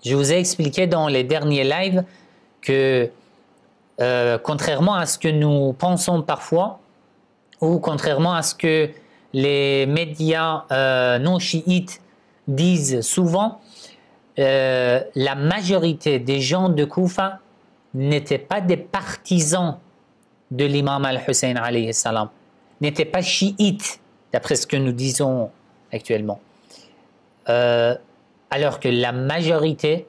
Je vous ai expliqué dans les derniers lives que contrairement à ce que nous pensons parfois, ou contrairement à ce que les médias non chiites disent souvent, la majorité des gens de Koufa n'étaient pas des partisans de l'imam al-Hussein alayhi salam, n'étaient pas chiites, d'après ce que nous disons actuellement. Alors que la majorité,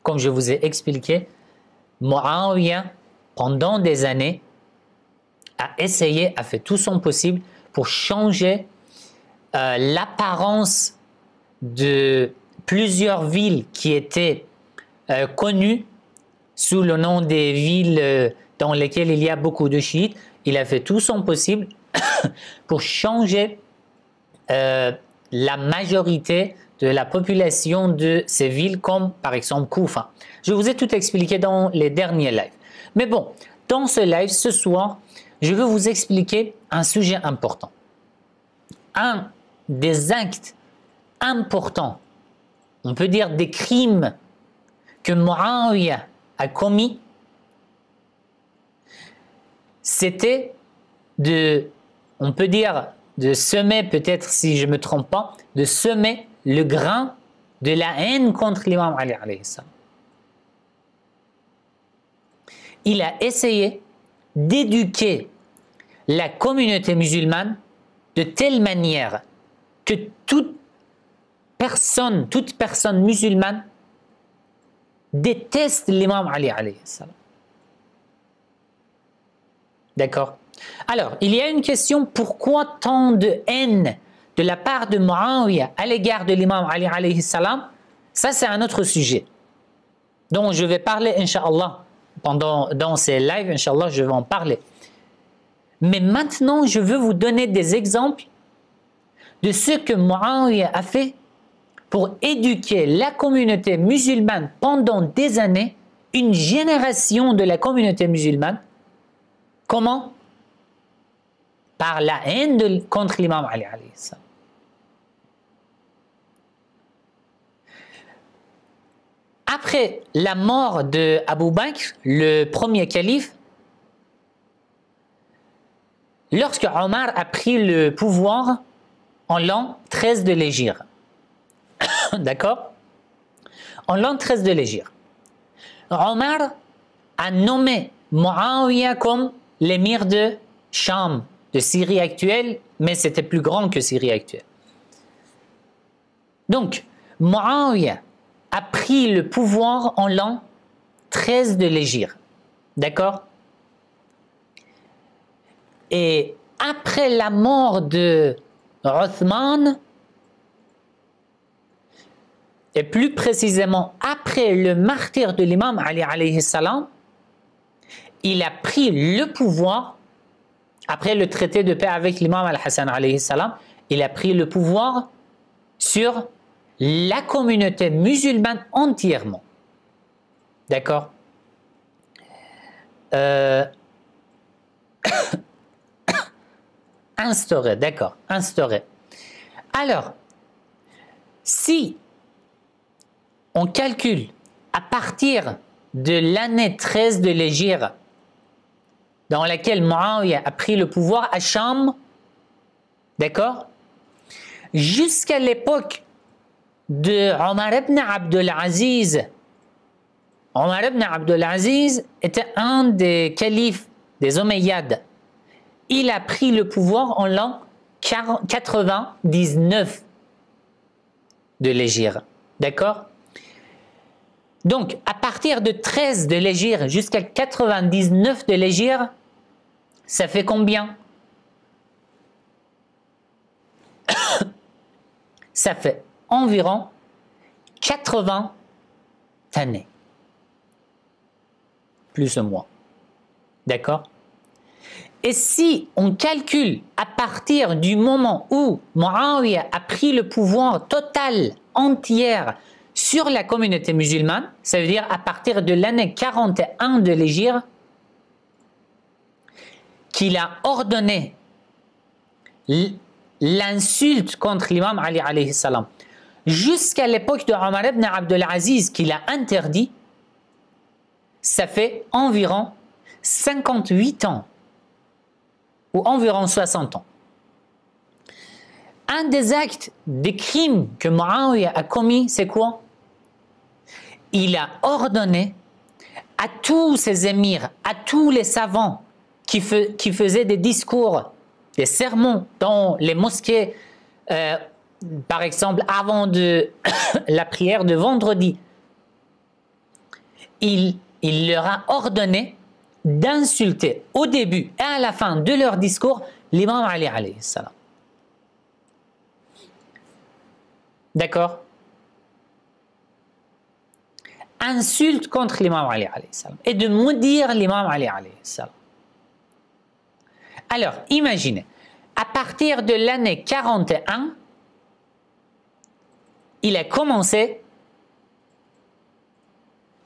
comme je vous ai expliqué, Muawiyah, pendant des années, a essayé, a fait tout son possible pour changer l'apparence de plusieurs villes qui étaient connues sous le nom des villes dans lesquelles il y a beaucoup de chiites. Il a fait tout son possible pour changer la majorité de la population de ces villes, comme par exemple Koufa. Je vous ai tout expliqué dans les derniers lives. Mais bon, dans ce live, ce soir, je vais vous expliquer un sujet important. Un des actes importants, on peut dire des crimes que Muawiyah a commis, c'était on peut dire, de semer, peut-être si je ne me trompe pas, de semer le grain de la haine contre l'imam Ali alayhi salam. Il a essayé d'éduquer la communauté musulmane de telle manière que toute personne musulmane déteste l'imam Ali alayhi salam. D'accord? Alors, il y a une question, pourquoi tant de haine de la part de Muawiyah à l'égard de l'imam Ali alayhi salam? Ça, c'est un autre sujet dont je vais parler, Inch'Allah, dans ces lives, Inch'Allah, je vais en parler. Mais maintenant, je veux vous donner des exemples de ce que Muawiyah a fait pour éduquer la communauté musulmane pendant des années, une génération de la communauté musulmane. Comment? Par la haine contre l'imam Ali alayhi salam. Après la mort de Abu Bakr, le premier calife, lorsque Omar a pris le pouvoir en l'an 13 de l'Hégire, d'accord? En l'an 13 de l'Hégire, Omar a nommé Muawiyah comme l'émir de Cham, de Syrie actuelle, mais c'était plus grand que Syrie actuelle. Donc, Muawiyah a pris le pouvoir en l'an 13 de l'Hégire. D'accord? Et après la mort de Othman, et plus précisément après le martyre de l'imam Ali alayhi salam, il a pris le pouvoir, après le traité de paix avec l'imam al-Hassan alayhi salam, il a pris le pouvoir sur la communauté musulmane entièrement. D'accord? Instauré, d'accord, instauré. Alors, si on calcule à partir de l'année 13 de l'Hégire, dans laquelle Muawiyah a pris le pouvoir à Cham, d'accord, jusqu'à l'époque de Omar ibn Abdul Aziz. Omar ibn Abdul Aziz était un des califes des Omeyyades. Il a pris le pouvoir en l'an 99 de l'Hégire. D'accord? Donc, à partir de 13 de l'Hégire jusqu'à 99 de l'Hégire, ça fait combien? Ça fait environ 80 années. Plus ou moins. D'accord? Et si on calcule à partir du moment où Muawiyah a pris le pouvoir total, entière, sur la communauté musulmane, ça veut dire à partir de l'année 41 de l'Hégire, qu'il a ordonné l'insulte contre l'imam Ali alayhi salam, jusqu'à l'époque de Omar ibn Abdel Aziz qu'il a interdit, ça fait environ 58 ans ou environ 60 ans. Un des actes des crimes que Muawiyah a commis, c'est quoi? Il a ordonné à tous ses émirs, à tous les savants qui faisaient des discours, des sermons dans les mosquées, par exemple avant la prière de vendredi, il leur a ordonné d'insulter au début et à la fin de leur discours l'imam Ali alayhi salam. D'accord? Insulte contre l'imam Ali alayhi salam et de maudire l'imam Ali alayhi salam. Alors, imaginez, à partir de l'année 41, il a commencé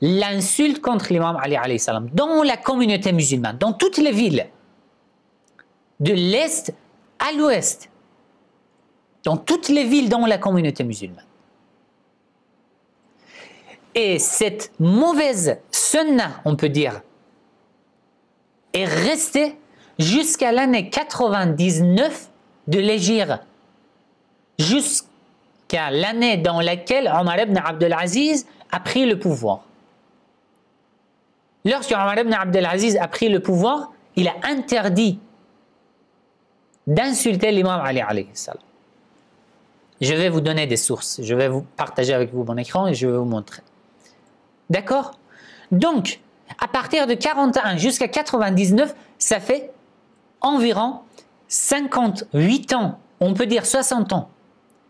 l'insulte contre l'imam Ali alayhi salam dans la communauté musulmane, dans toutes les villes, de l'Est à l'Ouest, dans toutes les villes dans la communauté musulmane. Et cette mauvaise sunna, on peut dire, est restée jusqu'à l'année 99 de l'Hégire, jusqu'à l'année dans laquelle Omar ibn Abdel Aziz a pris le pouvoir. Lorsque Omar ibn Abdel Aziz a pris le pouvoir, il a interdit d'insulter l'imam Ali alayhi salam. Je vais vous donner des sources, je vais vous partager avec vous mon écran et je vais vous montrer. D'accord? Donc, à partir de 41 jusqu'à 99, ça fait environ 58 ans, on peut dire 60 ans.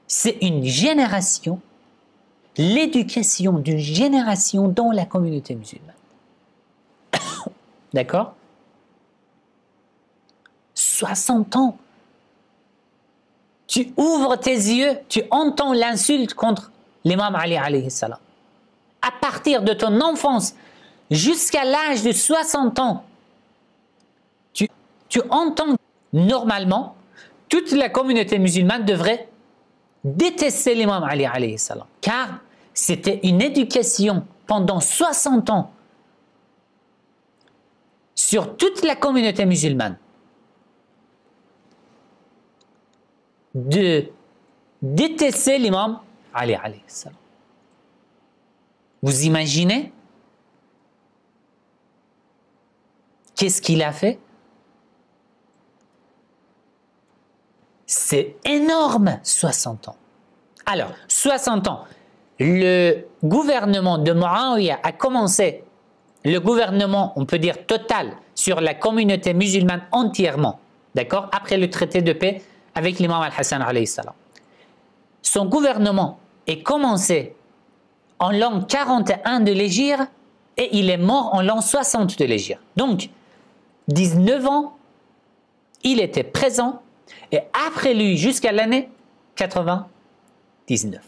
C'est une génération, l'éducation d'une génération dans la communauté musulmane. D'accord? 60 ans. Tu ouvres tes yeux, tu entends l'insulte contre l'imam Ali alayhi salam. À partir de ton enfance jusqu'à l'âge de 60 ans, tu entends normalement, toute la communauté musulmane devrait détester l'imam Ali alayhi salam, car c'était une éducation pendant 60 ans sur toute la communauté musulmane de détester l'imam Ali alayhi salam. Vous imaginez qu'est-ce qu'il a fait? C'est énorme, 60 ans. Alors, 60 ans, le gouvernement de Muawiyah a commencé, le gouvernement, on peut dire total, sur la communauté musulmane entièrement, d'accord, après le traité de paix avec l'imam al-Hassan alayhi salam. Son gouvernement est commencé en l'an 41 de l'Hégire et il est mort en l'an 60 de l'Hégire. Donc, 19 ans, il était présent et après lui, jusqu'à l'année 99.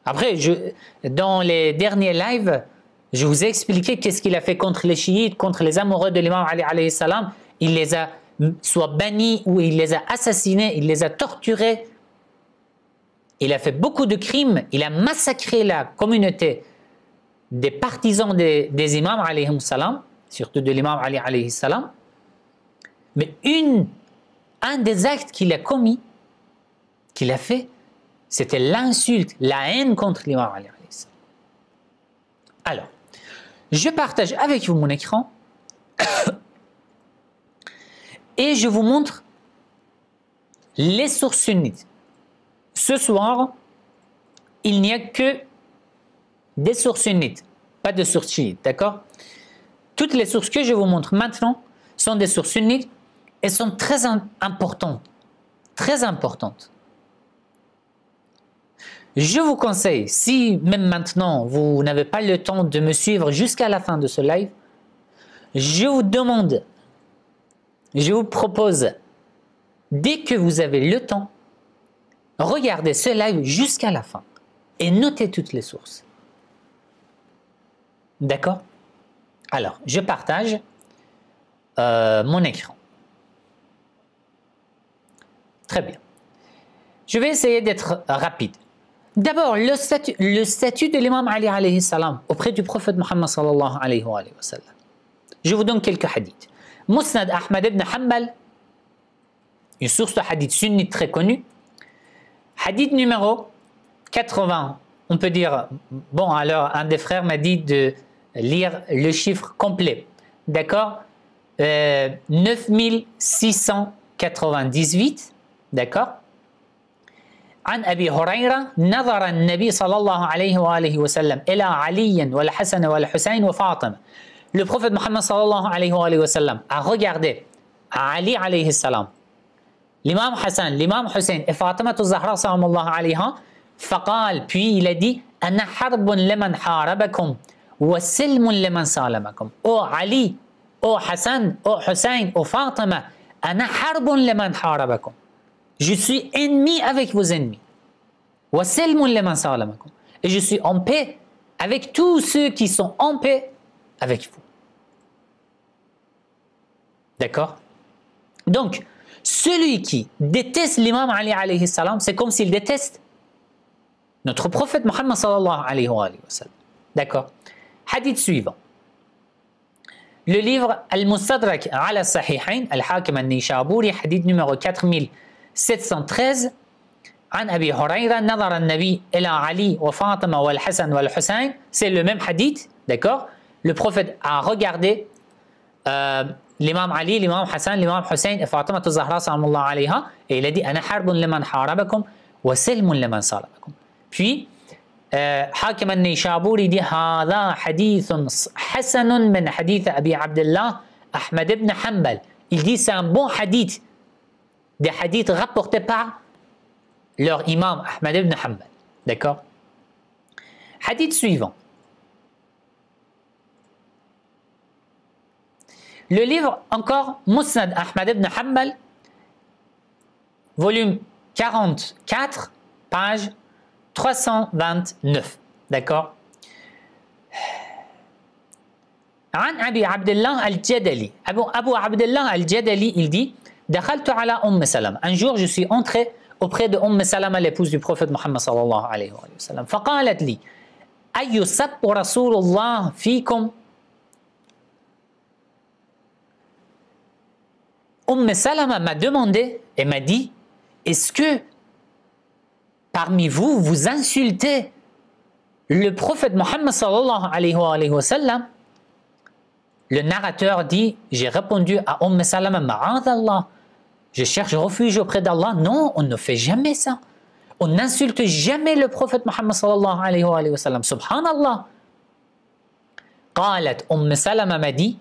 Après, dans les derniers lives, je vous ai expliqué qu'est-ce qu'il a fait contre les chiites, contre les amoureux de l'imam Ali alayhi salam. Il les a soit bannis ou il les a assassinés, il les a torturés. Il a fait beaucoup de crimes, il a massacré la communauté des partisans des imams alayhim salam, surtout de l'imam Ali alayhi salam. Mais un des actes qu'il a commis, qu'il a fait, c'était l'insulte, la haine contre l'imam Ali alayhi salam. Alors, je partage avec vous mon écran et je vous montre les sources sunnites. Ce soir, il n'y a que des sources sunnites, pas de sources chiites, d'accord? Toutes les sources que je vous montre maintenant sont des sources sunnites et sont très importantes. Très importantes. Je vous conseille, si même maintenant vous n'avez pas le temps de me suivre jusqu'à la fin de ce live, je vous demande, je vous propose, dès que vous avez le temps, regardez ce live jusqu'à la fin et notez toutes les sources. D'accord? Alors, je partage mon écran. Très bien. Je vais essayer d'être rapide. D'abord, le statut de l'imam Ali alayhi salam auprès du prophète Muhammad sallallahu alayhi wa sallam. Je vous donne quelques hadiths. Musnad Ahmad ibn Hanbal, une source de hadith sunnite très connue. Hadith numéro 80. On peut dire, bon, alors un des frères m'a dit de lire le chiffre complet. D'accord, 9698. D'accord. عن أبي هريرة نظر النبي صلى الله عليه وآله وسلم إلى علي والحسن والحسين وفاطمة. Le prophète Muhammad sallallahu alayhi wa sallam a regardé Ali alayhi salam, l'imam Hassan, l'imam Hussein et Fatima Zahra sallallahu alayha. فقال, puis il a dit أنا حرب لمن حاربكم وسلم لمن سالمكم. Oh Ali, oh Hassan, oh Hussein, oh Fatima, أنا حرب لمن حاربكم. Je suis ennemi avec vos ennemis. Et je suis en paix avec tous ceux qui sont en paix avec vous. D'accord? Donc, celui qui déteste l'imam Ali alayhi salam, c'est comme s'il déteste notre prophète Muhammad sallallahu alayhi wa sallam. D'accord? Hadith suivant. Le livre Al-Mustadrak ala Sahihain, Al-Hakim al-Nishaburi, hadith numéro 4713. عن أبي هريرة نظر النبي إلى علي وفاطمة والحسن والحسين. C'est le même hadith, d'accord? Le prophète a regardé l'imam Ali, l'imam Hassan, l'imam Hussein et Fatima Zahra sallallahu alayha, et il a dit أنا حرب لمن حاربكم وسلم لمن سالمكم. Puis حاكم النيشابوري dit هذا حديث حسن من حديث أبي عبد الله أحمد بن حنبل. Il dit c'est un bon hadith, des hadiths rapportés par leur imam Ahmad ibn Hanbal. D'accord? Hadith suivant. Le livre encore Musnad Ahmad ibn Hanbal, volume 44, page 329. D'accord? عن أبي عبد الله الجدلي. Abu Abdullah al-Jadali, il dit دخلت على سلمة. Un jour, je suis entré auprès de Salama, l'épouse du prophète Muhammad sallallahu alayhi wa sallam. فقالت لي أيسب رسول الله فيكم. Salama m'a demandé et m'a dit, est-ce que parmi vous, vous insultez le prophète Muhammad sallallahu alayhi wa sallam? Le narrateur dit, j'ai répondu à Salama, ma'adallah, je cherche refuge auprès d'Allah. Non, on ne fait jamais ça. On n'insulte jamais le prophète Muhammad sallallahu alayhi wa sallam. Subhanallah. قالت Salama m'a dit,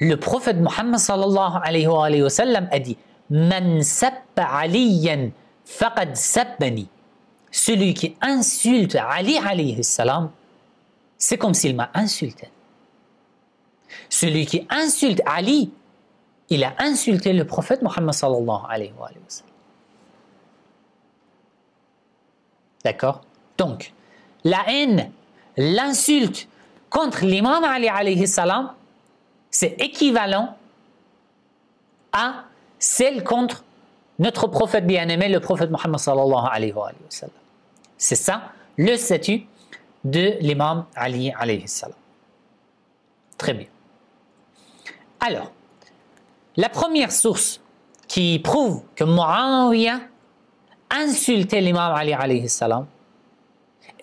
le prophète Muhammad sallallahu alayhi wa sallam a dit, Man sabba aliyan faqad sabbani. Celui qui insulte Ali alayhi salam, c'est comme s'il m'a insulté. Celui qui insulte Ali, il a insulté le prophète Muhammad sallallahu alayhi wa sallam. D'accord? Donc, la haine, l'insulte contre l'imam Ali alayhi salam, c'est équivalent à celle contre notre prophète bien-aimé, le prophète Muhammad sallallahu alayhi wa sallam. C'est ça le statut de l'imam Ali alayhi salam. Très bien. Alors, la première source qui prouve que Muawiyah insultait l'imam Ali alayhi salam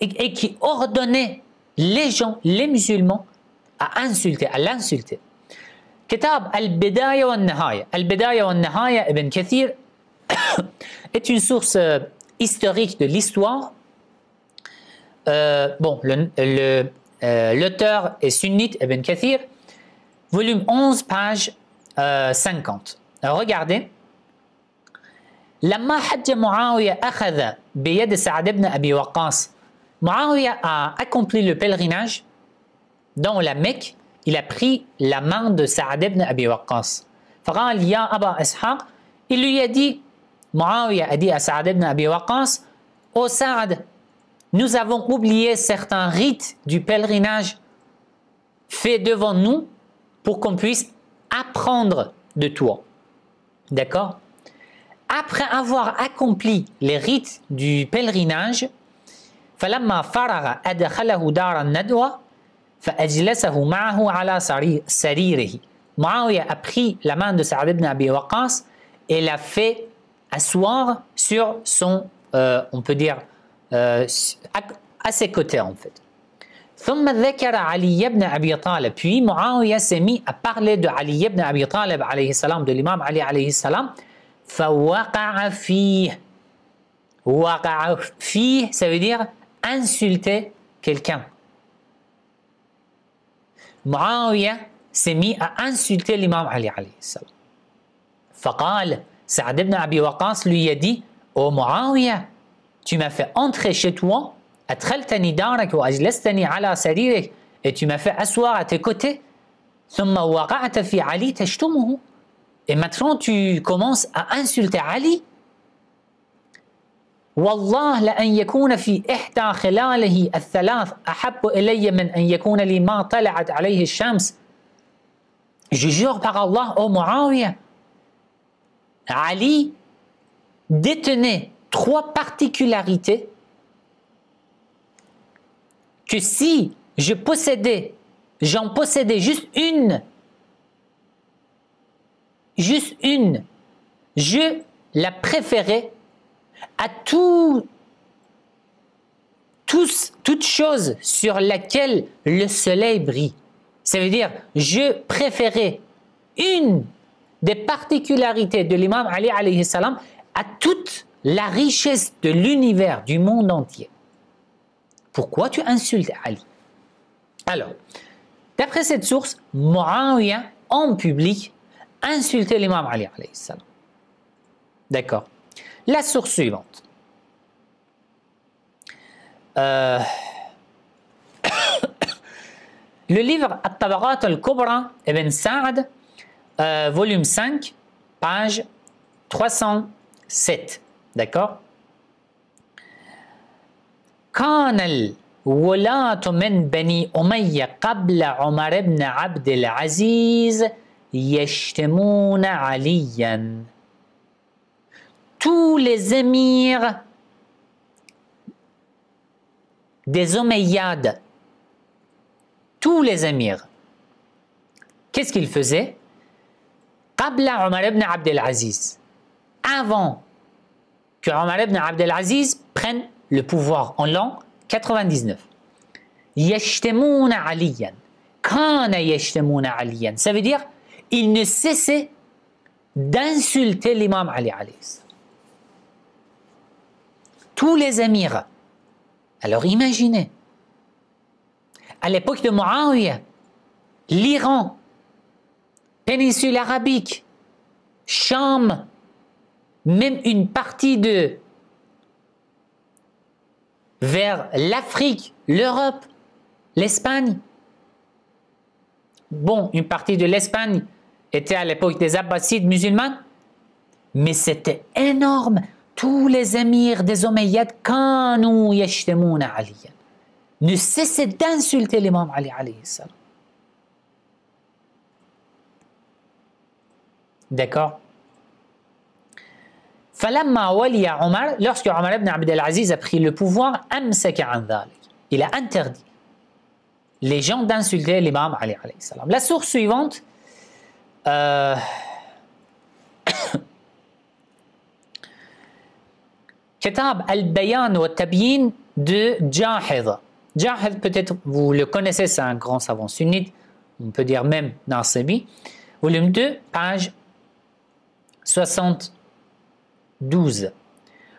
et qui ordonnait les gens, les musulmans, à l'insulter. Kitab Al-Bidaya wa Nihaya. Al-Bidaya wa Nihaya, Ibn Kathir, est une source historique de l'histoire. Bon, l'auteur est sunnite, Ibn Kathir, volume 11, page 50. Alors, regardez. لما حج معاوية أخذ بيد سعد بن أبي وقاص. Muawiyah a accompli le pèlerinage dans la Mecque. Il a pris la main de Sa'd ibn Abi Waqqas. فقال يا أبا إسحاق. Il lui a dit, Muawiyah a dit à Sa'd ibn Abi Waqqas, ô Sa'd, nous avons oublié certains rites du pèlerinage faits devant nous pour qu'on puisse apprendre de toi. D'accord? après avoir accompli les rites du pèlerinage, فلما فرغ أدخله دار الندوة فأجلسه معه على سريره. Muawiyah a pris la main de Sa'd ibn Abi Waqqas et l'a fait asseoir sur son, on peut dire, à ses côtés en fait. ثم ذكر علي بن أبي طالب. Puis Muawiyah s'est mis à parler de Ali ibn Abi Talib alayhi salam, de l'imam Ali alayhi salam. فوقع فيه. وقع فيه, ça veut dire insulter quelqu'un. Muawiyah s'est mis à insulter l'imam Ali alayhi salam. فقال, Sa'd ibn Abi Waqqas lui a dit, oh Muawiyah, tu m'as fait entrer chez toi, أدخلتني دارك وأجلستني على سريرك, et tu m'as fait asseoir à tes côtés. ثم وقعت في علي تشتمه. Et maintenant tu commences à insulter Ali. والله لأن يكون في إحدى خلاله الثلاث أحب إلي من أن يكون لي ما طلعت عليه الشمس. Je jure par Allah, oh Muawiyah, Ali détenait 3 particularités que si j'en possédais juste une, je la préférais à toute chose sur laquelle le soleil brille. Ça veut dire, je préférais une des particularités de l'imam Ali alayhi salam à toute la richesse de l'univers, du monde entier. Pourquoi tu insultes Ali? Alors, d'après cette source, Muawiyah, en public, insultait l'imam Ali alayhi salam. D'accord. La source suivante. Le livre At-Tabaqat al-Kubra Ibn Sa'd, volume 5, page 307. D'accord. كان الولاة من بني أمية قبل عمر بن عبد العزيز يشتمون عليا. Tous les émirs des Omeyyades, tous les émirs, qu'est-ce qu'ils faisaient? قبل عمر بن عبد العزيز, avant que Omar ibn Abd al-Aziz prenne le pouvoir en l'an 99. Yashtemuna aliyan. Kana yashtemuna aliyan. Ça veut dire, il ne cessait d'insulter l'imam Ali alayhi salam. Tous les émirs. Alors imaginez, à l'époque de Muawiyah, l'Iran, péninsule arabique, Cham, même une partie vers l'Afrique, l'Europe, l'Espagne. Bon, une partie de l'Espagne était à l'époque des Abbasides musulmans, mais c'était énorme. Tous les émirs des Omeyyades, kanu yashtemuna aliyan, ne cessaient d'insulter l'imam Ali alayhi salam. D'accord. فلما ولي عمر, lorsque Omar ibn Abd al-Aziz a pris le pouvoir, amsaka an dhalik, il a interdit les gens d'insulter l'imam Ali alayhi salam. La source suivante, Kitab al-Bayan wa Tabyin de Jahid. Jahid, peut-être vous le connaissez, c'est un grand savant sunnite, on peut dire même Nasibi. Volume 2, page 72.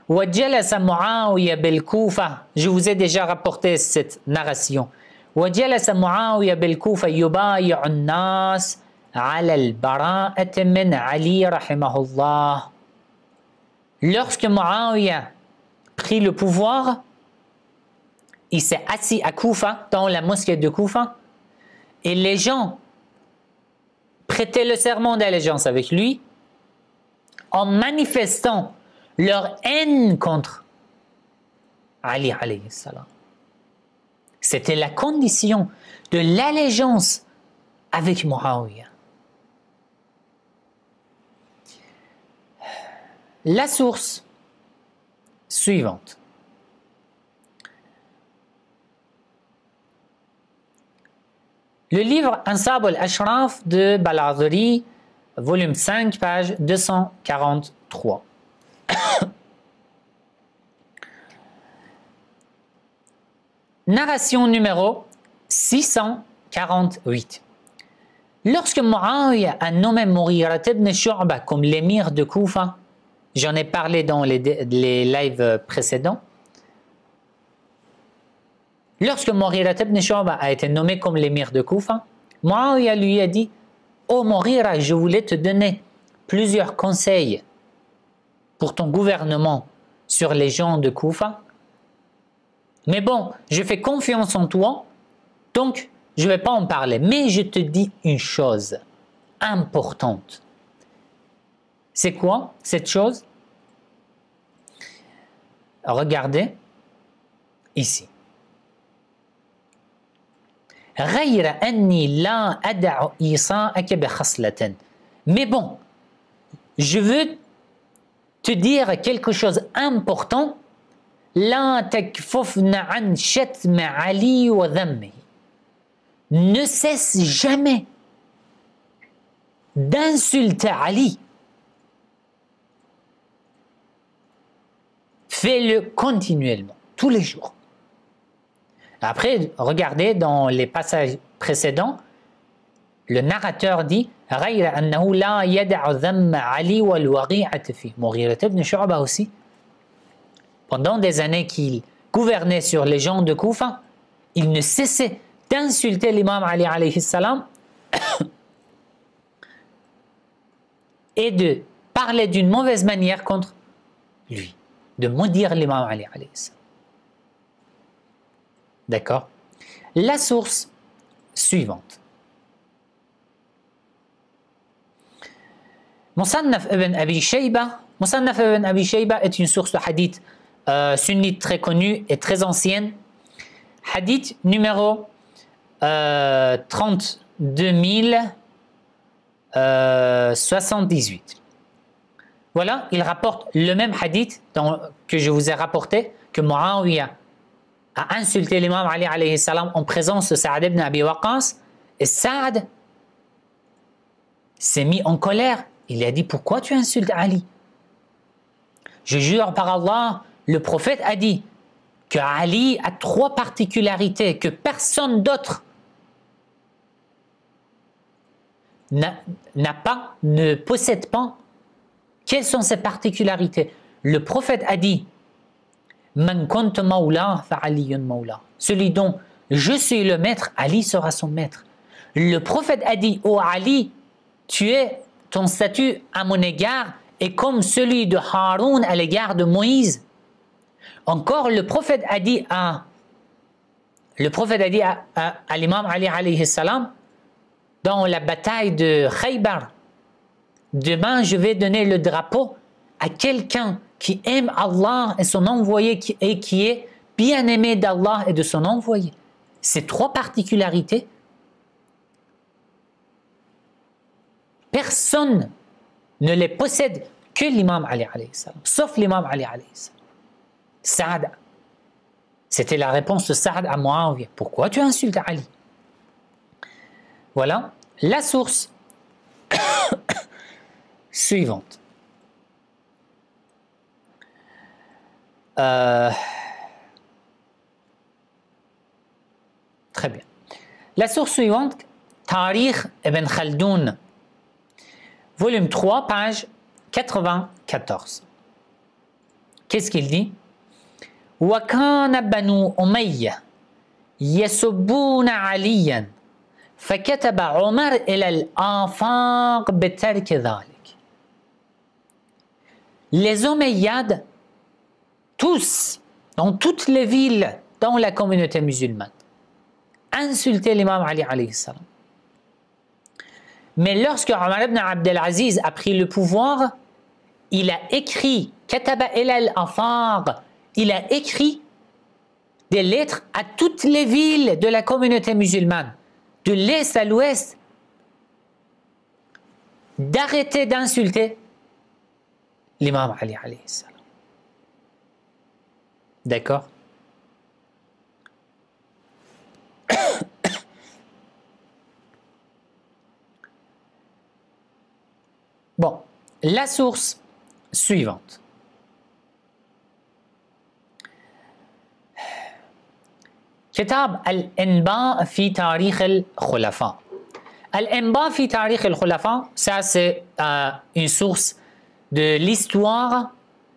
وجلس معاوية بالكوفة. Je vous ai déjà rapporté cette narration. وجلس معاوية بالكوفة يبايع الناس على البراءة من علي رحمه الله. Lorsque Muawiyah prit le pouvoir, il s'est assis à Koufa, dans la mosquée de Koufa, et les gens prêtaient le serment d'allégeance avec lui en manifestant leur haine contre Ali alayhi salam. C'était la condition de l'allégeance avec Muawiyah. la source suivante. Le livre Ansab al-Ashraf de Baladhuri, volume 5, page 243. Narration numéro 648. Lorsque Muawiyah a nommé Mughira ibn Shu'ba comme l'émir de Koufa, j'en ai parlé dans les lives précédents, lorsque Mughira ibn Shu'ba a été nommé comme l'émir de Koufa, Muawiyah lui a dit « Oh Mughira, je voulais te donner plusieurs conseils pour ton gouvernement sur les gens de Koufa. Mais bon, je fais confiance en toi, donc je ne vais pas en parler. Mais je te dis une chose importante. C'est quoi cette chose? Regardez ici. Mais bon, je veux te dire quelque chose d'important. Ne cesse jamais d'insulter Ali. Fais-le continuellement, tous les jours. Après, regardez dans les passages précédents, le narrateur dit Mughira ibn Shu'ba aussi, pendant des années qu'il gouvernait sur les gens de Koufa, il ne cessait d'insulter l'imam Ali alayhi salam et de parler d'une mauvaise manière contre lui, de maudire l'imam Ali alayhi salam. D'accord? La source suivante. Musannaf ibn Abi Shayba. Musannaf ibn Abi Shayba est une source de hadith sunnite très connue et très ancienne. Hadith numéro 32 078. Voilà, il rapporte le même hadith que je vous ai rapporté, que Muawiyah a insulté l'imam Ali alayhi salam en présence de Saad ibn Abi Waqqas, et Saad s'est mis en colère. Il a dit, pourquoi tu insultes Ali? Je jure par Allah, le prophète a dit que Ali a 3 particularités que personne d'autre ne possède pas. Quelles sont ces particularités? Le prophète a dit Man kuntu mawla fa aliyun mawla. Celui dont je suis le maître, Ali sera son maître. Le prophète a dit ô Ali, ton statut à mon égard est comme celui de Haroun à l'égard de Moïse. Encore le prophète a dit à l'imam Ali alayhi salam dans la bataille de Khaybar, demain je vais donner le drapeau à quelqu'un qui aime Allah et son envoyé et qui est bien aimé d'Allah et de son envoyé. Ces 3 particularités, personne ne les possède que l'imam Ali alayhi salam, sauf l'imam Ali alayhi salam. Saad, c'était la réponse de Saad à Muawiyah. Pourquoi tu insultes Ali? Voilà la source suivante. Très bien. La source suivante, Tarikh ibn Khaldoun, volume 3, page 94. Qu'est-ce qu'il dit? وكان بنو أمية يسبون عليا فكتب عمر إلى الآفاق بترك ذلك. Les Omeyyades, tous, dans toutes les villes, dans la communauté musulmane, insultaient l'imam Ali alayhi salam. Mais lorsque Omar ibn Abdelaziz a pris le pouvoir, il a écrit Kataba ila al-Afaq, il a écrit des lettres à toutes les villes de la communauté musulmane, de l'est à l'ouest, d'arrêter d'insulter l'imam Ali alayhi salam. D'accord? Bon, la source suivante. كتاب الإنباء في تاريخ الخلفاء. الإنباء في تاريخ الخلفاء, ça c'est une source de l'histoire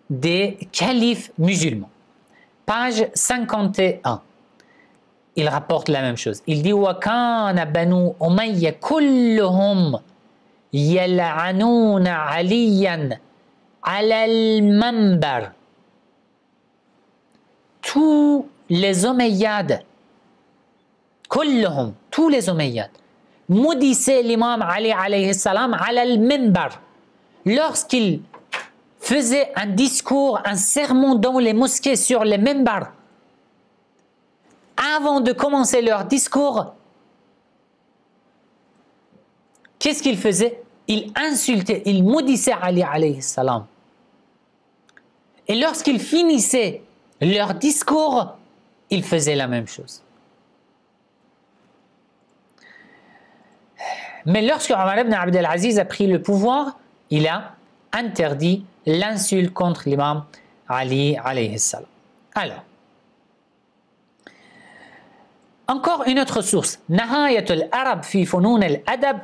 des califes musulmans. Page 51. Il rapporte la même chose. Il dit وَكَانَ بَنُو أُمَيَّةَ كُلُّهُمْ يَلْعَنُونَ عَلِيًّا عَلَى الْمَنْبَرِ. Tous les Omeyyades, كلهم, tous les Omeyyades, maudissaient l'imam Ali alayhi salam ala al-minbar. Lorsqu'il faisait un discours, un sermon dans les mosquées sur les minbar, avant de commencer leur discours, qu'est-ce qu'il faisait? Il insultait, il maudissait Ali alayhi salam. Et lorsqu'ils finissaient leur discours, ils faisaient la même chose. Mais lorsque Omar ibn Abd al-Aziz a pris le pouvoir, il a interdit l'insulte contre l'imam Ali alayhi salam. Alors, encore une autre source, Nahayat al-Arab fi Funun al-Adab,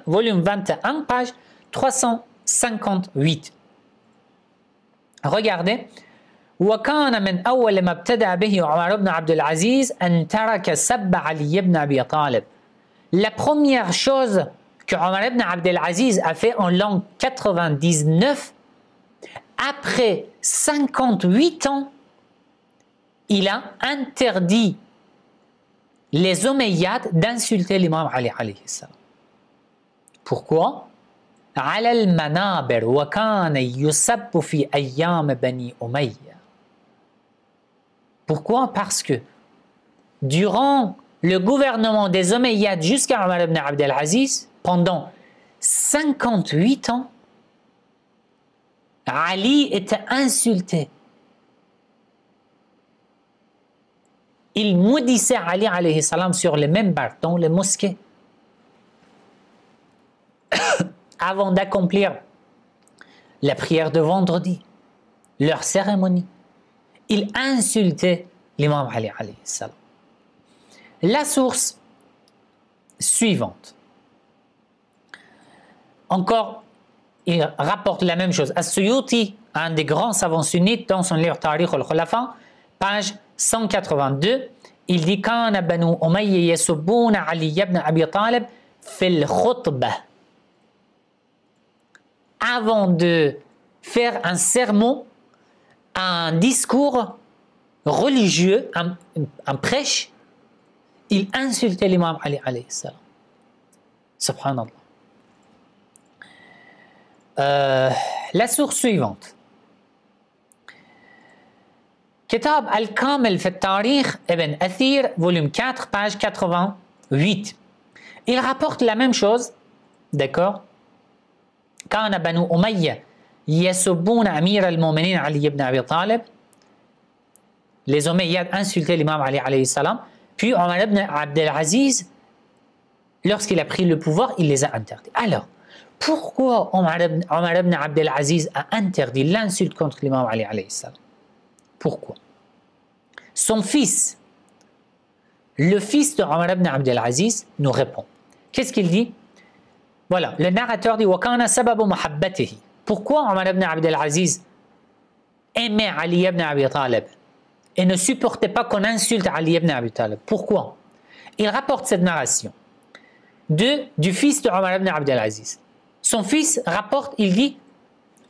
volume 21, page 358. Regardez. وكان من أول ما ابتدأ به عمر بن عبد العزيز أن ترك سب علي بن أبي طالب. La première chose que Omar ibn Abd al-Aziz a fait en l'an 99, après 58 ans, il a interdit les Omeyyades d'insulter l'imam Ali alayhi salam. Pourquoi? على المنابر وكان يسب في أيام بني أمية. Pourquoi? Parce que durant le gouvernement des Omeyyades jusqu'à Omar ibn Abd al-Aziz, pendant 58 ans, Ali était insulté. Il maudissait Ali alayhi salam sur les minbar, dans les mosquées. Avant d'accomplir la prière de vendredi, leur cérémonie, il insultait l'imam Ali alayhi salam. La source suivante. Encore, il rapporte la même chose. As-Suyuti, un des grands savants sunnites, dans son livre Tarikh al-Khulafa, page 182, il dit كان بنو أمية يسبون علي بن أبي طالب في الخطبة. Avant de faire un sermon, un discours religieux, un prêche, il insultait l'imam Ali alayhi salam. Subhanallah. La source suivante. Kitab al-Kamil fi al-Tarikh ibn Athir, volume 4, page 88. Il rapporte la même chose, d'accord? كان بنو أمية يسبون أمير المؤمنين علي بن أبي طالب. Les Omeyyades insultaient l'imam Ali alayhi salam. Puis Omar ibn Abd al-Aziz, lorsqu'il a pris le pouvoir, il les a interdits. Alors, pourquoi Omar ibn Abd al-Aziz a interdit l'insulte contre l'imam Ali alayhi salam? Pourquoi? Son fils, le fils de Omar ibn Abd al-Aziz, nous répond. Qu'est-ce qu'il dit? Voilà, le narrateur dit وَكَانَ سَبَبُ مَحَبَّتِهِ. Pourquoi Omar ibn Abd al-Aziz aimait Ali ibn Abi Talib et ne supportait pas qu'on insulte Ali ibn Abi Talib? Pourquoi? Il rapporte cette narration du fils de Omar ibn Abd al-Aziz. Son fils rapporte, il dit,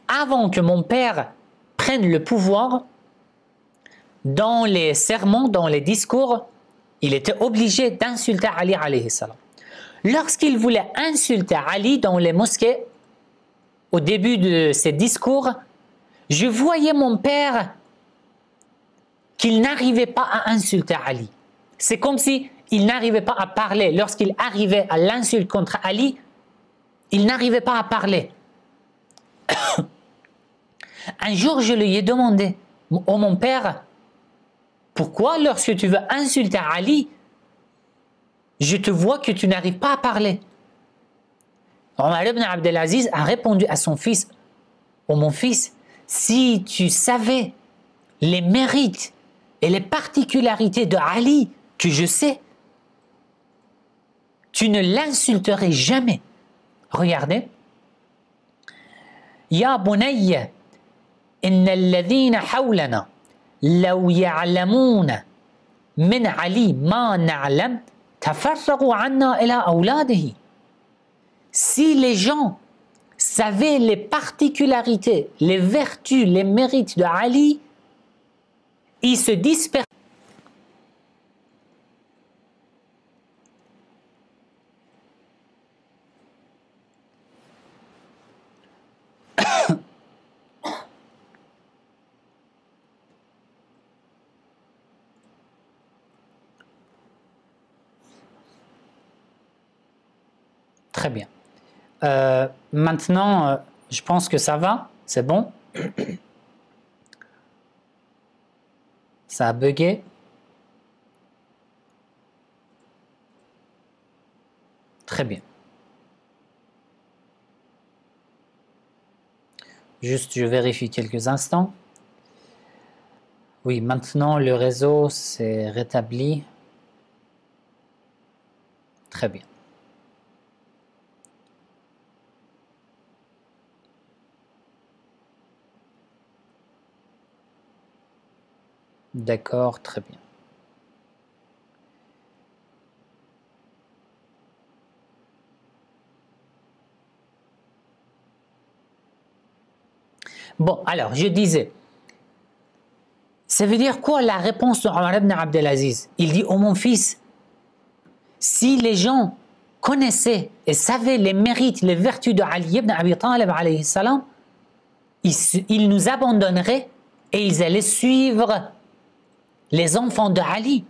avant que mon père prenne le pouvoir, dans les sermons, dans les discours, il était obligé d'insulter Ali alayhi salam. Lorsqu'il voulait insulter Ali dans les mosquées, au début de ses discours, je voyais mon père qu'il n'arrivait pas à insulter Ali. C'est comme si il n'arrivait pas à parler. Lorsqu'il arrivait à l'insulte contre Ali, il n'arrivait pas à parler. Un jour, je lui ai demandé, oh mon père, pourquoi lorsque tu veux insulter Ali, je te vois que tu n'arrives pas à parler? Omar ibn Abdelaziz a répondu à son fils, oh mon fils, si tu savais les mérites et les particularités de Ali que je sais, tu ne l'insulterais jamais. Regardez. Ya bunayya, inna alladhina hawlana law ya'lamuna min Ali ma na'lam tafarraqu anna ila awladihi. Si les gens savaient les particularités, les vertus, les mérites de Ali, ils se dispersent. Très bien. Maintenant, je pense que ça va, c'est bon. Ça a bugué. Très bien. Juste, je vérifie quelques instants. Oui, maintenant le réseau s'est rétabli. Très bien. D'accord, très bien. Bon, alors, je disais, ça veut dire quoi la réponse de Omar ibn Abdelaziz? Il dit, oh mon fils, si les gens connaissaient et savaient les mérites, les vertus de Ali ibn Abi Talib alayhi salam, ils nous abandonneraient et ils allaient suivre les enfants de Ali.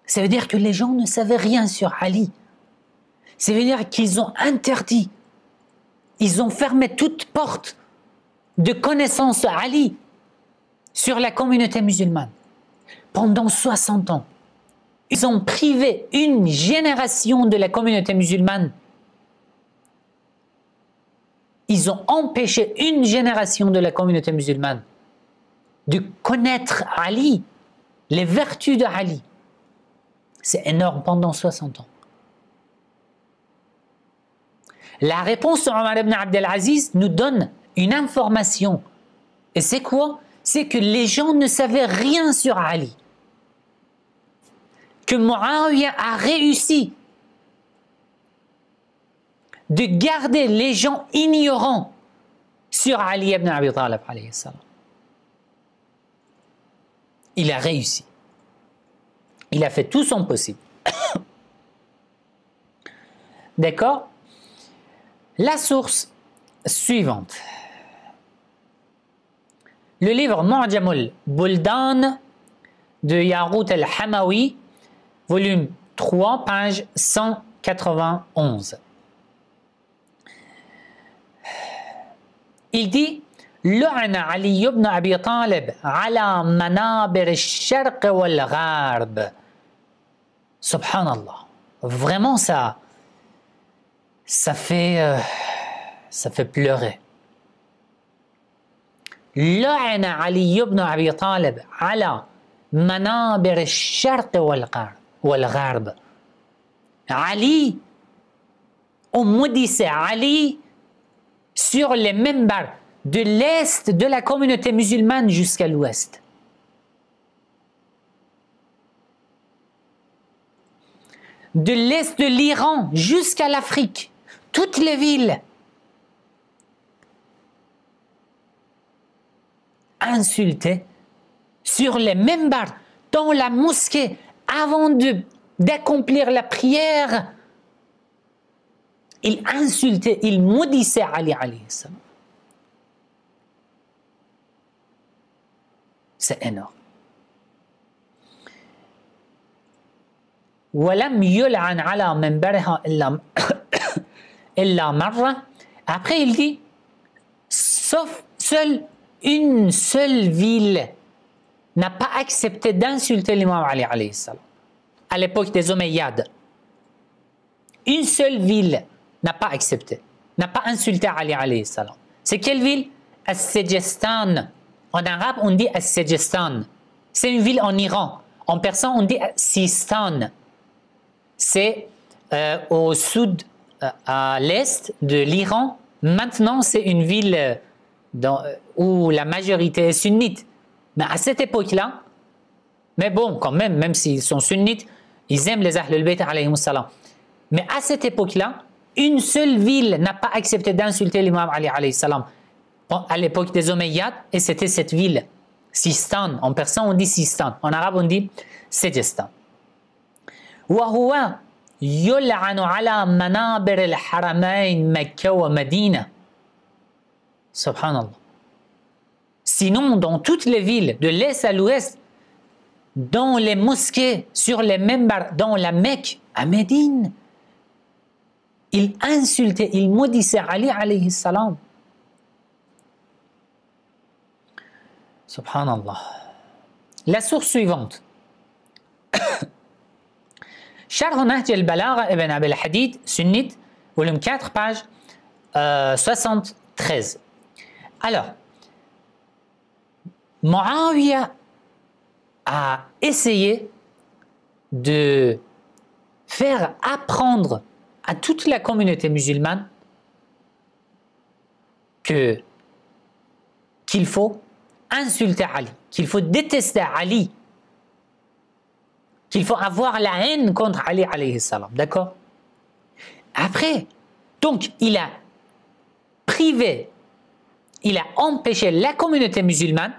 Ça veut dire que les gens ne savaient rien sur Ali. Ça veut dire qu'ils ont interdit, ils ont fermé toute porte de connaissance à Ali sur la communauté musulmane. Pendant 60 ans, ils ont privé une génération de la communauté musulmane. Ils ont empêché une génération de la communauté musulmane de connaître Ali, les vertus de Ali. C'est énorme, pendant 60 ans. La réponse de Omar ibn Abdelaziz nous donne une information. Et c'est quoi? C'est que les gens ne savaient rien sur Ali. Que Muawiyah a réussi de garder les gens ignorants sur Ali ibn Abi Talib alayhi salam. Il a réussi. Il a fait tout son possible. D'accord? La source suivante. Le livre Mu'jamul Buldan de Yarout al-Hamawi, volume 3, page 191. Il dit لعن علي بن أبي طالب على منابر الشرق والغرب. Subhanallah. Vraiment, ça fait pleurer. لعن علي بن أبي طالب على منابر الشرق والغرب. Ali, on maudissait Ali sur les membres de l'Est de la communauté musulmane jusqu'à l'Ouest. De l'Est de l'Iran jusqu'à l'Afrique, toutes les villes insultaient sur les membres dans la mosquée avant d'accomplir la prière. Ils insultaient, ils maudissaient Ali alayhi salam. C'est énorme. ولم يلعن على منبرها إلا مرة. Après il dit, sauf seul une seule ville n'a pas accepté d'insulter l'imam Ali alayhi salam. À l'époque des Omeyyades. Une seule ville n'a pas accepté, n'a pas insulté Ali alayhi salam. C'est quelle ville? As-Sijistan. En arabe, on dit As-Sijistan. C'est une ville en Iran. En persan, on dit Sistan. C'est au sud, à l'est de l'Iran. Maintenant, c'est une ville où la majorité est sunnite. Mais à cette époque-là, mais bon, quand même, même s'ils sont sunnites, ils aiment les Ahlul Bayt alayhi salam. Mais à cette époque-là, une seule ville n'a pas accepté d'insulter l'imam Ali alayhi salam. À l'époque des Omeyyades, et c'était cette ville, Sistan. En persan, on dit Sistan. En arabe, on dit Sijistan. وهو يلعن على منابر الحرمين مكة ومدينة. Subhanallah. Sinon, dans toutes les villes, de l'est à l'ouest, dans les mosquées, sur les membres, dans la Mecque, à Médine, il insultait, il maudissait Ali alayhi salam. Subhanallah. La source suivante. Sharh Nahj al-Balagha ibn Abi al-Hadid, sunnite, volume 4, page 73. Alors, Muawiyah a essayé de faire apprendre à toute la communauté musulmane qu'il faut insulter Ali, qu'il faut détester Ali, qu'il faut avoir la haine contre Ali alayhi salam, d'accord? Après, donc il a privé, il a empêché la communauté musulmane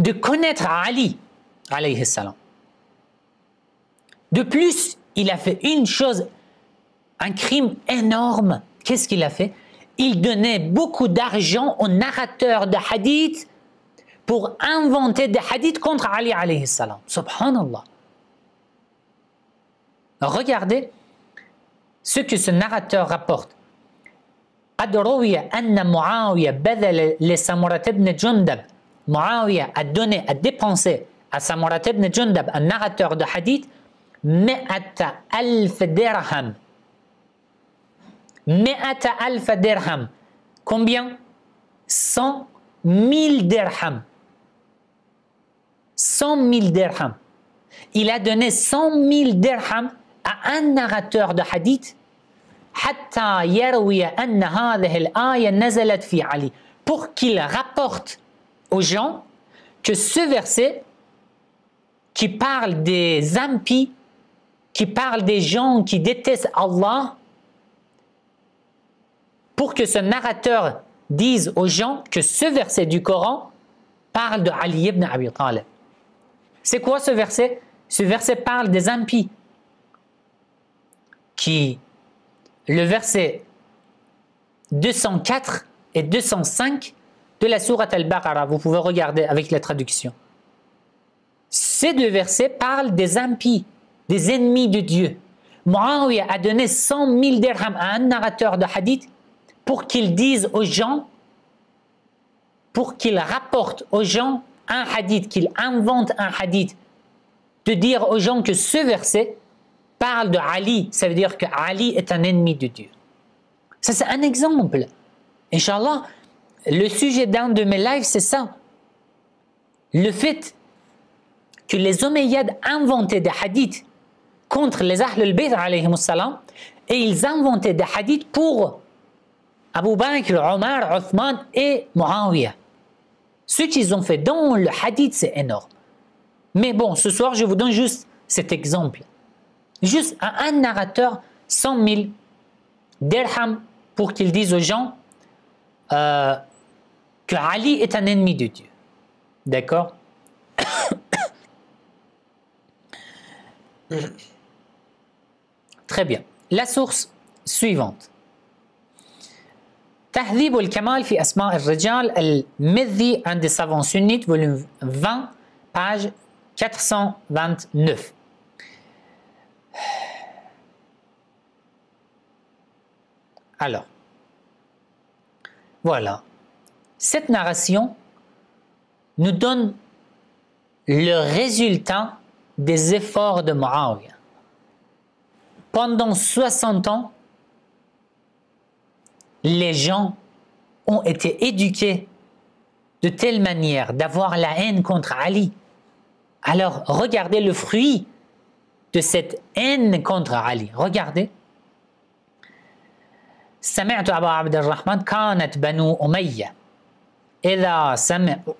de connaître Ali alayhi salam. De plus, il a fait une chose, un crime énorme. Qu'est-ce qu'il a fait? Il donnait beaucoup d'argent aux narrateurs de hadith pour inventer des hadiths contre Ali alayhi salam. Subhanallah. Regardez ce que ce narrateur rapporte. قد روي أن معاوية بذل لسمرة بن جندب. Muawiyah a donné, a dépensé à Samura ibn Jundab, un narrateur de hadith, 100,000 dirham. 100,000 dirham. Combien? 100 000 dirham. 100 000 dirham. Il a donné 100 000 dirham à un narrateur de hadith حتى يروي أن هذه الآية نزلت في علي, pour qu'il rapporte aux gens que ce verset qui parle des impies, qui parle des gens qui détestent Allah, pour que ce narrateur dise aux gens que ce verset du Coran parle de Ali ibn Abi Talib. C'est quoi ce verset? Ce verset parle des impies. Le verset 204 et 205 de la sourate Al-Baqarah, vous pouvez regarder avec la traduction. Ces deux versets parlent des impies, des ennemis de Dieu. Muawiyah a donné 100 000 dirhams à un narrateur de hadith pour qu'il dise aux gens, pour qu'il rapporte aux gens un hadith, qu'il invente un hadith, de dire aux gens que ce verset parle de Ali, ça veut dire que Ali est un ennemi de Dieu. Ça, c'est un exemple. Inch'Allah, le sujet d'un de mes lives, c'est ça. Le fait que les Omeyyades inventaient des hadiths contre les Ahlul Bayt alayhim salam, et ils inventaient des hadiths pour Abu Bakr, Omar, Othman et Muawiyah. Ce qu'ils ont fait dans le hadith, c'est énorme. Mais bon, ce soir, je vous donne juste cet exemple. Juste à un narrateur, 100 000 dirhams pour qu'il dise aux gens que Ali est un ennemi de Dieu. D'accord? Très bien. La source suivante. Tahdhib al-Kamal fi Asma' al-Rijal al-Mizzi, un des savants sunnites, volume 20, page 429. Alors, voilà. cette narration nous donne le résultat des efforts de Muawiyah. Pendant 60 ans, les gens ont été éduqués de telle manière d'avoir la haine contre Ali. Alors, regardez le fruit de cette haine contre Ali. Regardez. سمعت أبا عبد الرحمن كانت بنو أمية إذا سمعوا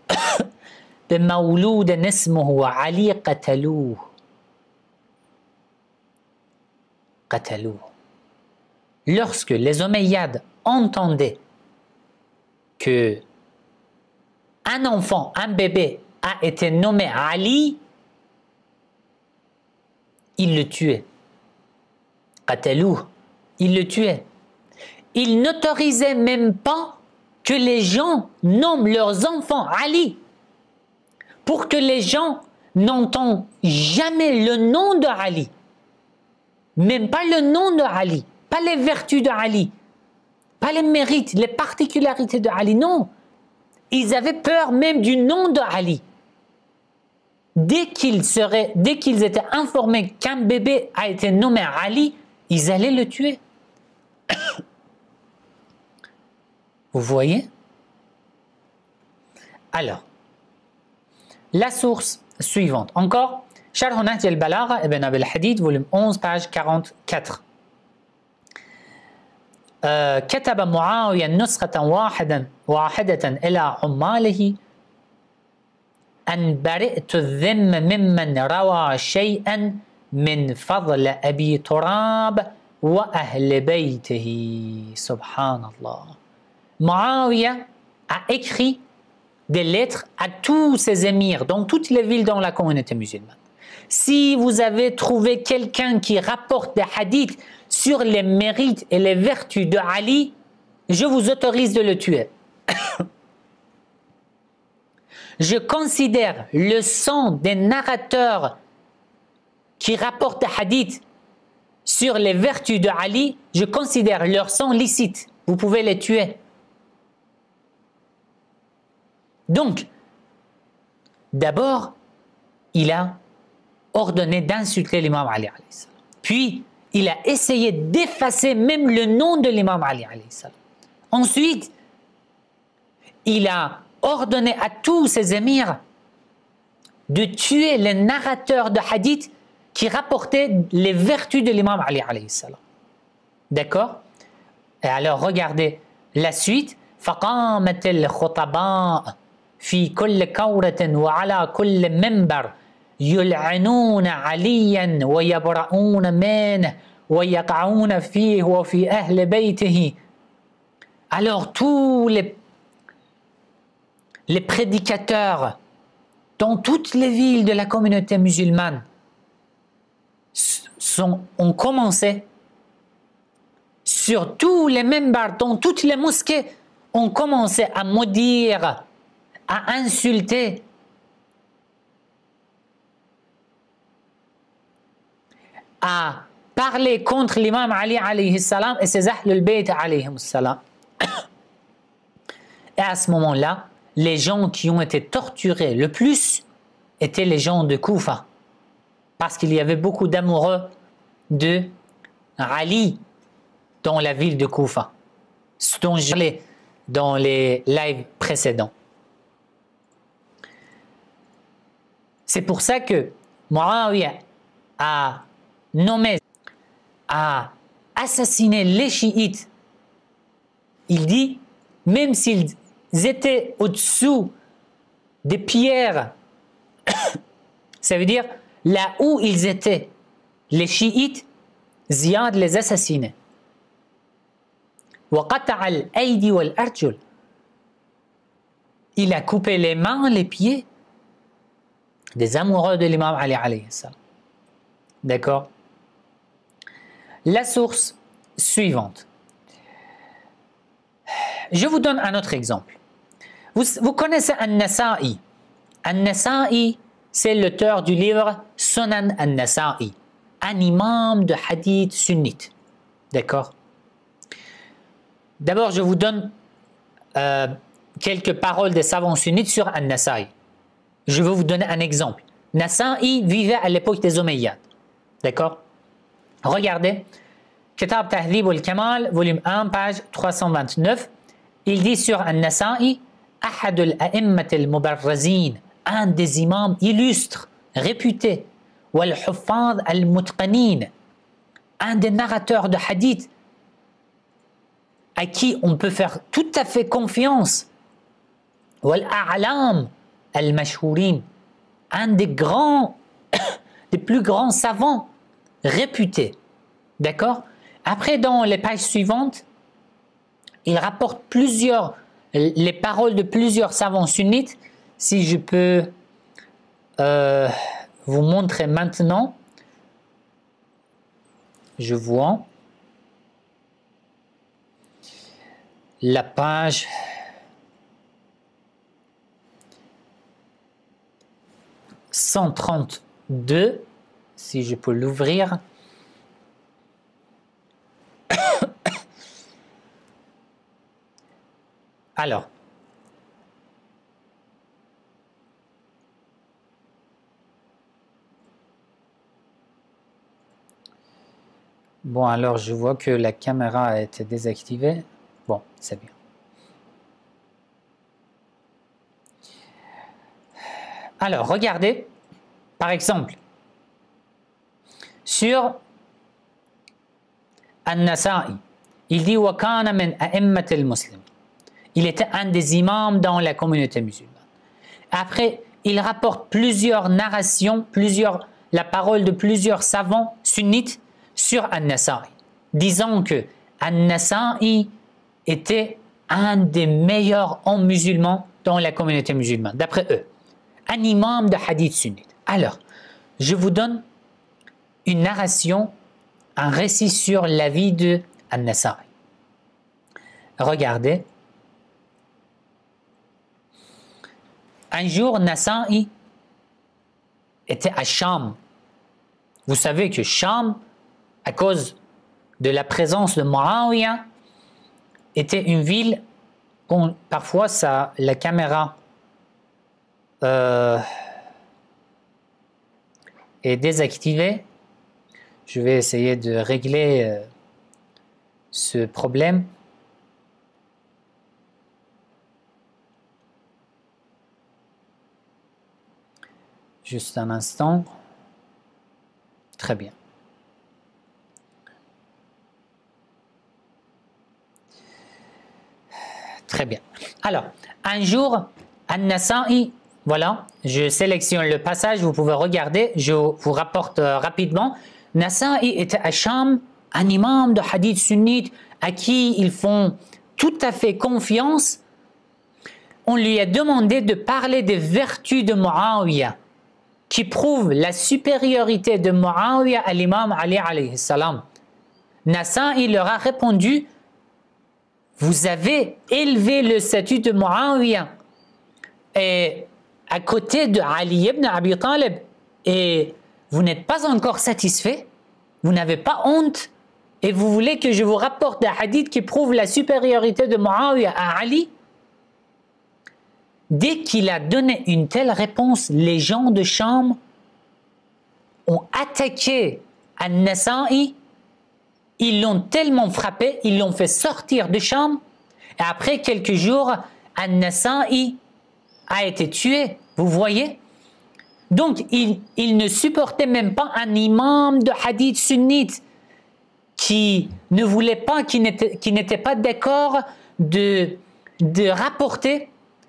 بمولود اسمه علي قتلوه. Lorsque les Omeyyades entendaient que un enfant, un bébé a été nommé Ali, ils le tuaient. قتلوه. Ils le tuaient. Ils n'autorisaient même pas que les gens nomment leurs enfants Ali, pour que les gens n'entendent jamais le nom de Ali, même pas le nom de Ali, pas les vertus de Ali, pas les mérites, les particularités de Ali, non. Ils avaient peur même du nom de Ali. Dès qu'ils étaient informés qu'un bébé a été nommé Ali, ils allaient le tuer. Vous voyez? Alors, la source suivante. Encore, Sharh Nahj al-Balagha ibn Abi al-Hadid, volume 11, page 44. كتب معاوية نسخة واحدة إلى عماله أن برئت الذم ممن روى شيئا من فضل أبي تراب وأهل بيته. Subhanallah. Muawiyah a écrit des lettres à tous ses émirs dans toutes les villes dans la communauté musulmane. Si vous avez trouvé quelqu'un qui rapporte des hadiths sur les mérites et les vertus de Ali, je vous autorise de le tuer. Je considère le sang des narrateurs qui rapportent des hadiths sur les vertus de Ali, je considère leur sang licite. Vous pouvez les tuer. Donc, d'abord, il a ordonné d'insulter l'imam Ali. Puis, il a essayé d'effacer même le nom de l'imam Ali. Ensuite, il a ordonné à tous ses émirs de tuer les narrateurs de hadith qui rapportaient les vertus de l'imam Ali. D'accord? Et alors, regardez la suite. فقامت الخطباء في كل كورة وعلى كل منبر يلعنون عليا ويبرؤون منه ويقعون فيه وفي أهل بيته. Alors tous les prédicateurs dans toutes les villes de la communauté musulmane ont commencé sur tous les minbars, dans toutes les mosquées, ont commencé à maudire, à insulter, à parler contre l'imam Ali alayhi salam et ses Ahlul Bayt alayhi salam. Et à ce moment-là, les gens qui ont été torturés le plus étaient les gens de Koufa, parce qu'il y avait beaucoup d'amoureux de Ali dans la ville de Koufa, ce dont je parlais dans les lives précédents. C'est pour ça que Muawiyah a assassiné les chiites. Il dit, même s'ils étaient au-dessous des pierres, ça veut dire là où ils étaient, les chiites, Ziyad les assassinait. وقطع الأيدي والأرجل. Il a coupé les mains, les pieds des amoureux de l'imam Ali alayhi salam. D'accord? La source suivante. Je vous donne un autre exemple. Vous connaissez An-Nasa'i. An-Nasa'i, c'est l'auteur du livre Sunan An-Nasa'i, un imam de hadith sunnite. D'accord? D'abord, je vous donne quelques paroles des savants sunnites sur An-Nasa'i. Je vais vous donner un exemple. Nasa'i vivait à l'époque des Omeyyades. D'accord? Regardez. Kitab Tahdhib al-Kamal, volume 1, page 329. Il dit sur An-Nasa'i, Ahad al-A'immat al-Mubarrazin, un des imams illustres, réputés, wal-Huffaz al-Mutqanin, un des narrateurs de hadith, à qui on peut faire tout à fait confiance, wal-A'lam al-Mashhourin, un des grands, des plus grands savants réputés. D'accord? Après, dans les pages suivantes, il rapporte les paroles de plusieurs savants sunnites. Si je peux vous montrer maintenant, je vois la page 132, si je peux l'ouvrir. Alors, bon, alors je vois que la caméra a été désactivée. Bon, c'est bien. Alors, regardez, par exemple, sur An-Nasa'i, il dit wa kana min a'immatil muslimin. Il était un des imams dans la communauté musulmane. Après, il rapporte plusieurs narrations, la parole de plusieurs savants sunnites sur An-Nasa'i, disant que An-Nasa'i était un des meilleurs hommes musulmans dans la communauté musulmane, d'après eux. Un imam de hadith sunnite. Alors, je vous donne une narration, un récit sur la vie de An-Nasa'i. Regardez. Un jour, Nasa'i était à Cham. Vous savez que Cham, à cause de la présence de Muawiyah, était une ville où parfois la caméra est désactivée. Je vais essayer de régler ce problème. Juste un instant. Très bien. Très bien. Alors, un jour, An-Nasa'i, voilà, je sélectionne le passage, vous pouvez regarder, je vous rapporte rapidement. Nasa'i était à Cham, un imam de hadith sunnite à qui ils font tout à fait confiance. On lui a demandé de parler des vertus de Muawiyah, qui prouvent la supériorité de Muawiyah à l'imam Ali alayhi salam. Nasa'i leur a répondu: vous avez élevé le statut de Muawiyah et à côté de Ali ibn Abi Talib, et vous n'êtes pas encore satisfait, vous n'avez pas honte, et vous voulez que je vous rapporte des hadiths qui prouvent la supériorité de Muawiyah à Ali? Dès qu'il a donné une telle réponse, les gens de Cham ont attaqué An-Nasa'i. Ils l'ont tellement frappé, ils l'ont fait sortir de Cham. Et après quelques jours, An-Nasa'i a été tué. Vous voyez? Donc, il ne supportait même pas un imam de hadith sunnite qui ne voulait pas, qui n'était pas d'accord de rapporter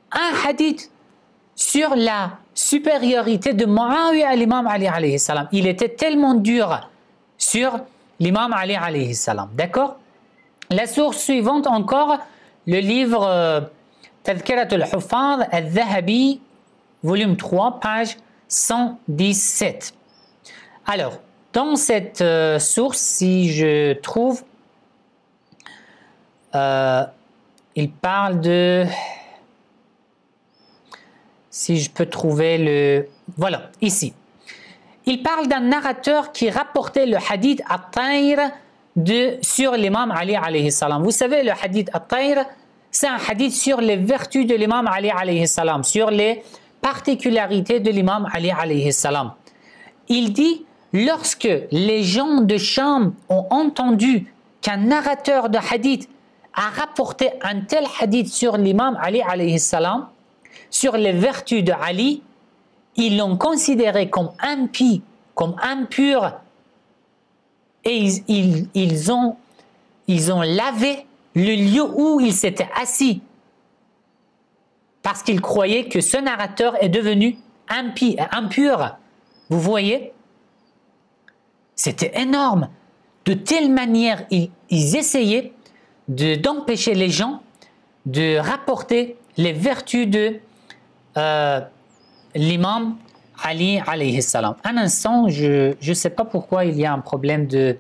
un hadith sur la supériorité de Muawiyah à l'imam Ali alayhi salam. Il était tellement dur sur l'imam Ali alayhi salam. D'accord? La source suivante encore, le livre Tadhkirat al-Huffaz al-Dhahabi, volume 3, page 117. Alors, dans cette source, si je trouve, il parle de... Si je peux trouver le... Voilà, ici. Il parle d'un narrateur qui rapportait le hadith At-Tayr sur l'imam Ali alayhi salam. Vous savez, le hadith At-Tayr, c'est un hadith sur les vertus de l'imam Ali alayhi salam, sur les particularités de l'imam Ali alayhi salam. Il dit, lorsque les gens de Cham ont entendu qu'un narrateur de hadith a rapporté un tel hadith sur l'imam Ali alayhi salam, sur les vertus de Ali, ils l'ont considéré comme impie, comme impur, et ils ont lavé le lieu où il s'était assis, parce qu'ils croyaient que ce narrateur est devenu impie, impur. Vous voyez? C'était énorme. De telle manière, ils essayaient d'empêcher les gens de rapporter les vertus de l'imam Ali alayhi salam. Un instant, je ne sais pas pourquoi il y a un problème de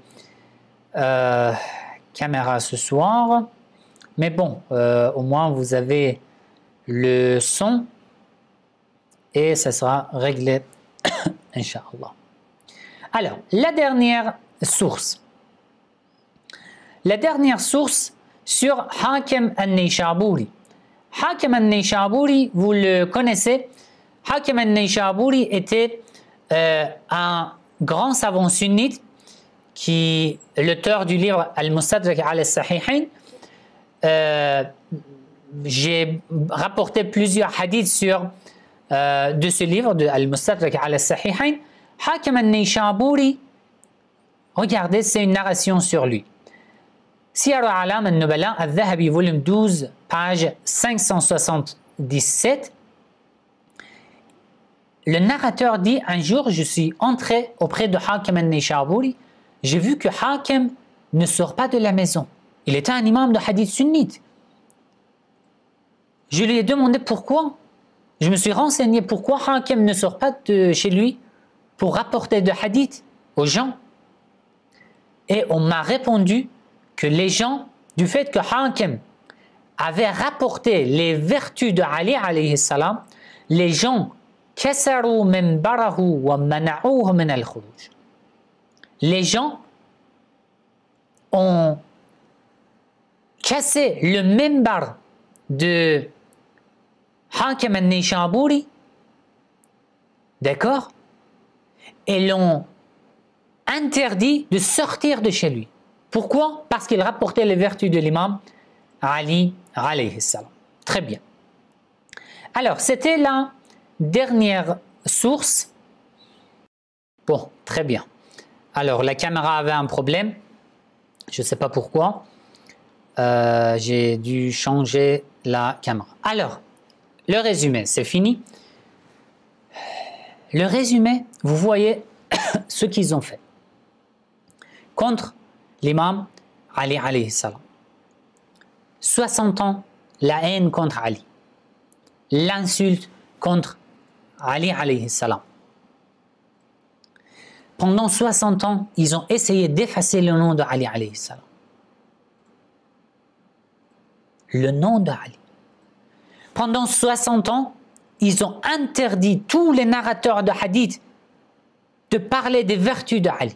caméra ce soir, mais bon, au moins vous avez le son et ça sera réglé, Inch'Allah. Alors, la dernière source sur Hakim al-Nayshaburi. Hakim al-Nayshaburi, vous le connaissez. Hakim al-Nayshaburi était un grand savant sunnite qui est l'auteur du livre Al-Mustadrak al-Sahihain. J'ai rapporté plusieurs hadiths de ce livre, de Al-Mustadrak al-Sahihain. Hakim al-Nayshaburi, regardez, c'est une narration sur lui. Siyar al-A'lam al-Nubala al-Dhahabi, volume 12, page 577. Le narrateur dit, un jour, je suis entré auprès de Hakim al-Nayshaburi, j'ai vu que Hakim ne sort pas de la maison. Il était un imam de hadith sunnite. Je lui ai demandé pourquoi. Je me suis renseigné pourquoi Hakim ne sort pas de chez lui pour rapporter de hadith aux gens. Et on m'a répondu que les gens, du fait que Hakim avait rapporté les vertus de Ali alayhi salam, les gens kasaru minbarahu wa mana'uhu min al-khuruj. Les gens ont cassé le minbar de Hakim al-Nayshaburi, d'accord, et l'ont interdit de sortir de chez lui. Pourquoi? Parce qu'il rapportait les vertus de l'imam Ali alayhi salam. Très bien. Alors, c'était la dernière source. Bon, très bien. Alors, la caméra avait un problème. Je ne sais pas pourquoi. J'ai dû changer la caméra. Alors, le résumé, c'est fini. Le résumé, vous voyez ce qu'ils ont fait contre l'imam Ali alayhi salam. 60 ans, la haine contre Ali. L'insulte contre Ali alayhi salam. Pendant 60 ans, ils ont essayé d'effacer le nom de Ali alayhi salam. Le nom de Ali. Pendant 60 ans, ils ont interdit tous les narrateurs de hadith de parler des vertus de Ali.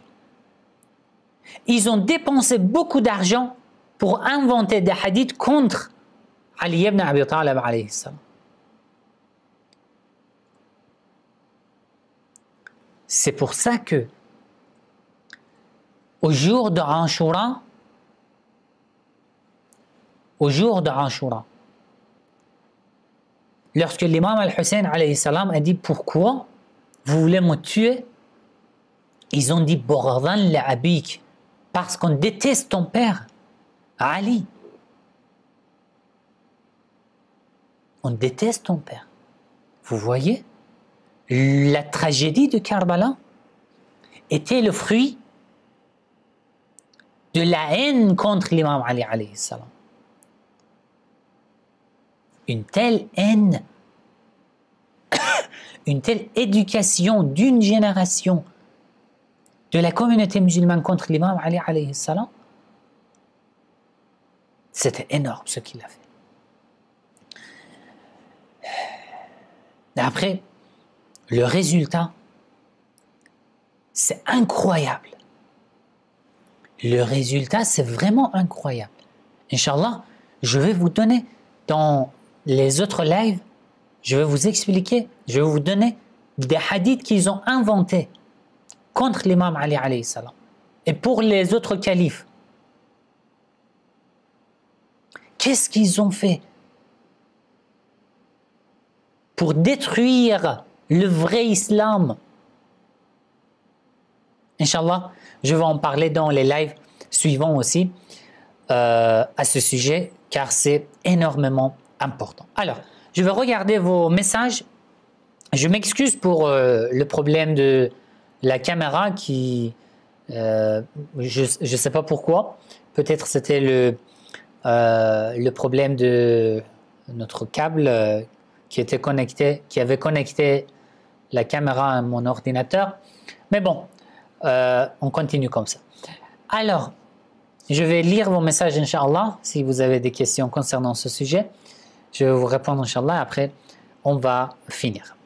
Ils ont dépensé beaucoup d'argent pour inventer des hadiths contre Ali ibn Abi Talib alayhi salam. C'est pour ça que au jour de Ashura, lorsque l'imam al-Hussein alayhi salam a dit pourquoi vous voulez me tuer, ils ont dit Bordan l'abik, parce qu'on déteste ton père Ali. On déteste ton père. Vous voyez, la tragédie de Karbala était le fruit de la haine contre l'imam Ali alayhi salam. Une telle haine, une telle éducation d'une génération de la communauté musulmane contre l'imam Ali alayhi salam, c'était énorme ce qu'il a fait. Après, le résultat, c'est incroyable. Le résultat, c'est vraiment incroyable. Inch'Allah, je vais vous donner dans les autres lives, je vais vous expliquer, je vais vous donner des hadiths qu'ils ont inventés contre l'imam Ali alayhi salam et pour les autres califes. Qu'est-ce qu'ils ont fait pour détruire le vrai islam? Inch'Allah, je vais en parler dans les lives suivants aussi à ce sujet, car c'est énormément important. Alors, je vais regarder vos messages. Je m'excuse pour le problème de la caméra qui, je ne sais pas pourquoi, peut-être c'était le problème de notre câble qui était connecté, qui avait connecté la caméra à mon ordinateur. Mais bon, on continue comme ça. Alors, je vais lire vos messages, Inch'Allah, si vous avez des questions concernant ce sujet. Je vais vous répondre, Inch'Allah, après on va finir.